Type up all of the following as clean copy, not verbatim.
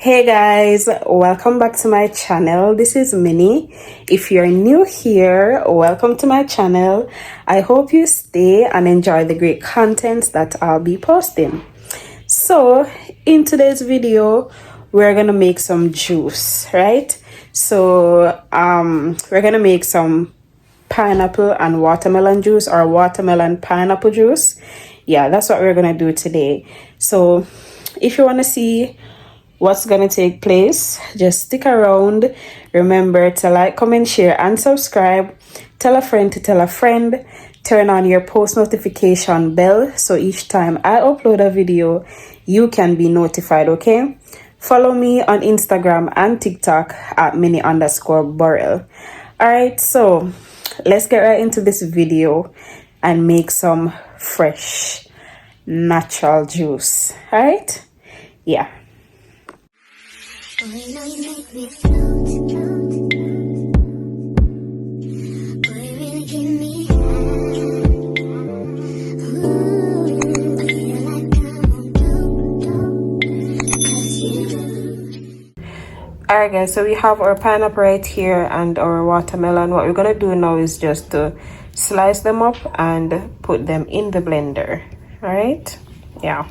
Hey guys, welcome back to my channel. This is Minnie. If you're new here, welcome to my channel. I hope you stay and enjoy the great contents that I'll be posting. So in today's video, we're gonna make some juice, right? So we're gonna make some pineapple and watermelon juice, or watermelon pineapple juice. Yeah, that's what we're gonna do today. So if you want to see what's gonna take place, just stick around. Remember to like, comment, share, and subscribe. Tell a friend to tell a friend. Turn on your post notification bell so each time I upload a video you can be notified. Okay, follow me on Instagram and TikTok at Minnie_Burrell. All right, so let's get right into this video and make some fresh natural juice. All right, yeah. Alright guys, so we have our pineapple right here and our watermelon. What we're gonna do now is just to slice them up and put them in the blender. Alright, yeah.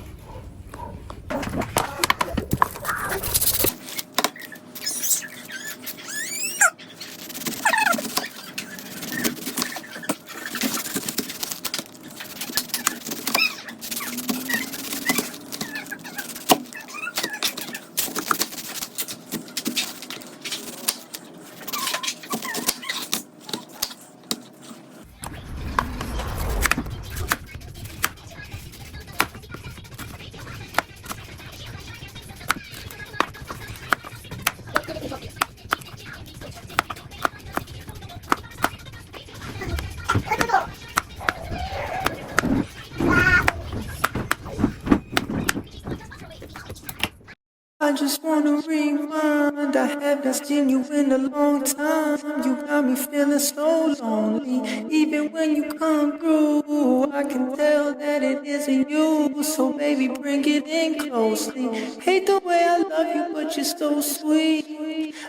I just wanna rewind, I haven't seen you in a long time. You got me feeling so lonely. Even when you come through, I can tell that it isn't you. So baby, bring it in closely. Hate the way I love you, but you're so sweet.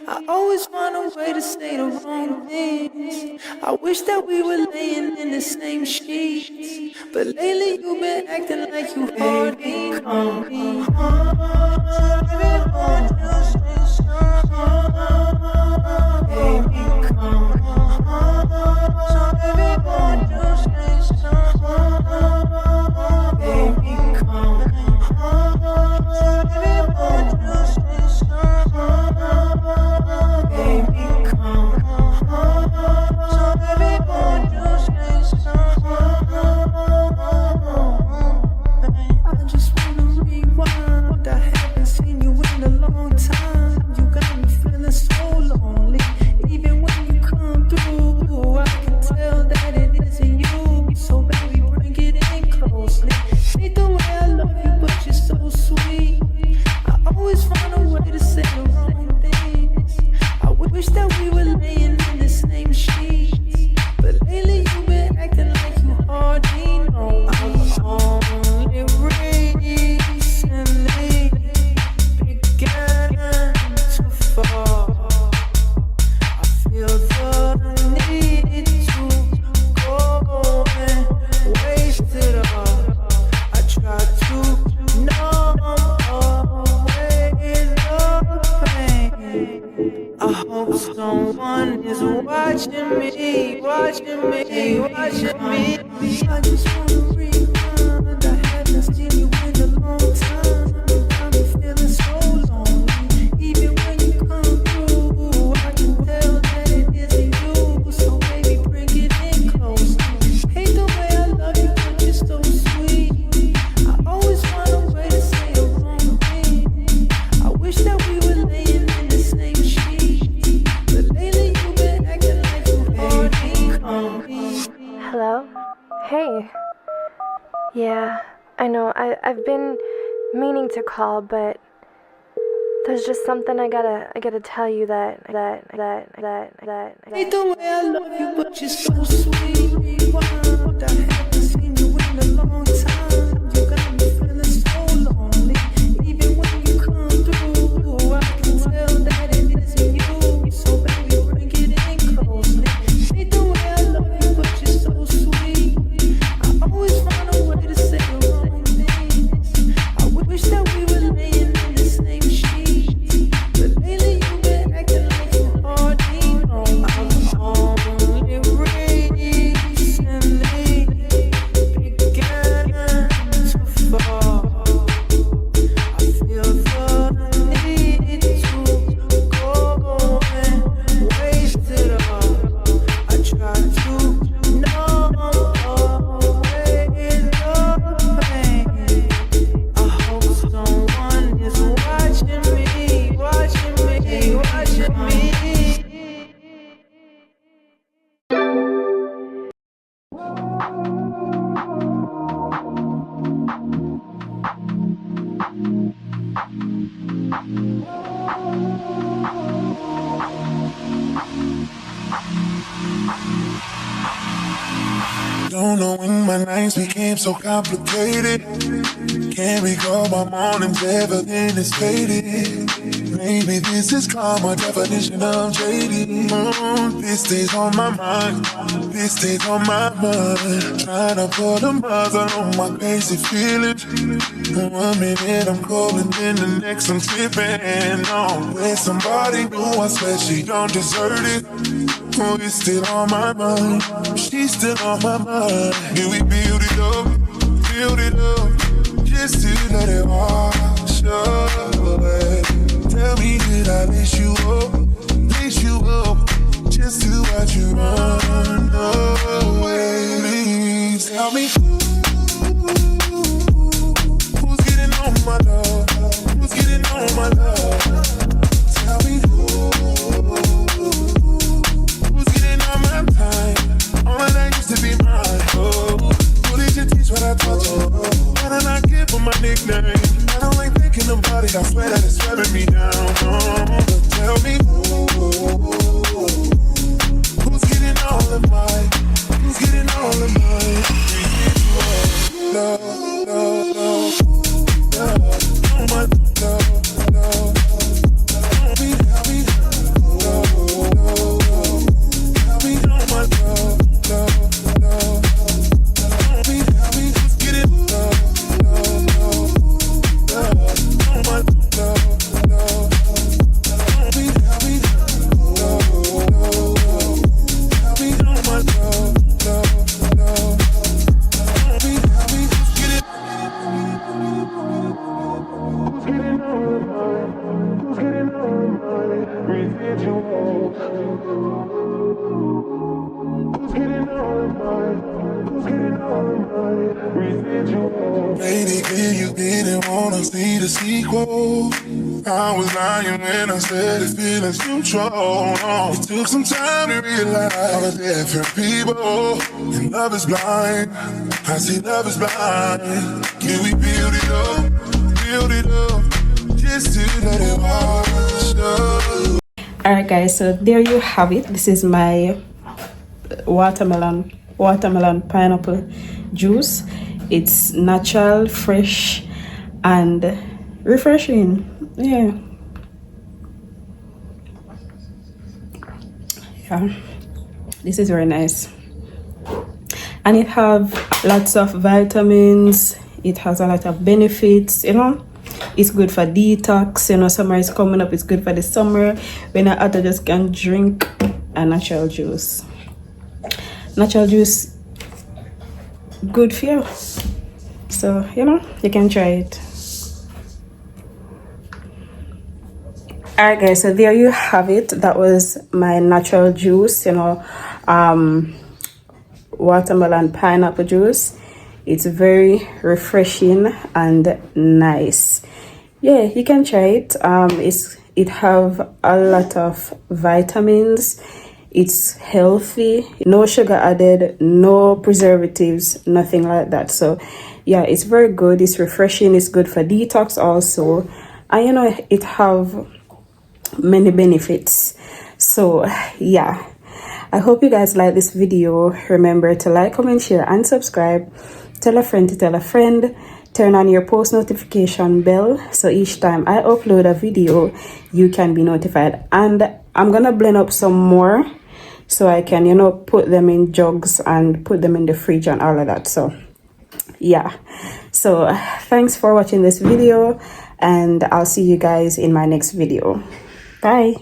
I always find a way to say the wrong things. I wish that we were laying in the same sheets, but lately you've been acting like you hardly come. Someone is watching me, watching me, watching me. I just wanna rewind, I haven't seen you in a long time. I'm feeling so lonely. Even when you come through, I can tell that it isn't you. So baby, bring it in close. Hate the way I love you, but you're so sweet. I always find a way to say the wrong thing. I wish that we were laying in the same sheet, but lately you've been acting like you hardly come. Hello? Hey. Yeah, I know. I've been meaning to call, but there's just something I gotta tell you that. Hate the way I love you, but you're so sweet. I haven't seen you in a long time. You got me feeling so lonely. Even when you come through, I Don't know when my nights became so complicated. Can't recall my mornings ever been this faded. Maybe this is called my definition of jaded. This stays on my mind. This stays on my mind. Trying to put a muzzle on my crazy feelings. 1 minute I'm cold and then the next I'm tripping on. With somebody new, I swear she don't deserve it. Oh, it's still on my mind. She's still on my mind. Do we build it up, just to let it wash away? Tell me, did I lace you up, just to watch you run away? Please tell me who's getting on my love? Who's getting on my love? Tell me who's getting on my time? All of that used to be mine. Oh, what did you teach when I taught you? Why did I give her my nickname? I don't like thinking about it. I swear that it's wearing me down. But tell me who's getting all of mine? Who's getting all of mine? Love, love, love, love, oh my love, love. Help me, help me, love, love, love. Help me, oh my love, love, love. Help me, who's getting love, love, love, love. Oh my love, love. Help me, love, love, love. Help me, oh my love, love, love. Help me, who's getting all of mine? Who's getting all of mine? Residuals. Who's getting all of mine? Who's getting all of mine? Residuals. Made it clear you didn't wanna see the sequel. I was lying when I said it's feelings neutral. It took some time to realize all the different people. And love is blind. I see love is blind. Can we build it up, just to let it wash up? Alright guys, so there you have it. This is my watermelon pineapple juice. It's natural, fresh, and refreshing. Yeah, this is very nice, and it have lots of vitamins. It has a lot of benefits, you know. It's good for detox, you know. Summer is coming up. It's good for the summer when I just can drink a natural juice. Natural juice good for you, so you know, you can try it. Alright guys, so there you have it. That was my natural juice, you know, watermelon pineapple juice. It's very refreshing and nice. Yeah, you can try it. It have a lot of vitamins. It's healthy, no sugar added, no preservatives, nothing like that. So yeah, it's very good. It's refreshing. It's good for detox also, and you know, it have many benefits. So yeah, I hope you guys like this video. Remember to like, comment, share, and subscribe. Tell a friend to tell a friend. Turn on your post notification bell so each time I upload a video you can be notified. And I'm gonna blend up some more so I can, you know, put them in jugs and put them in the fridge and all of that. So yeah, so thanks for watching this video, and I'll see you guys in my next video. Bye.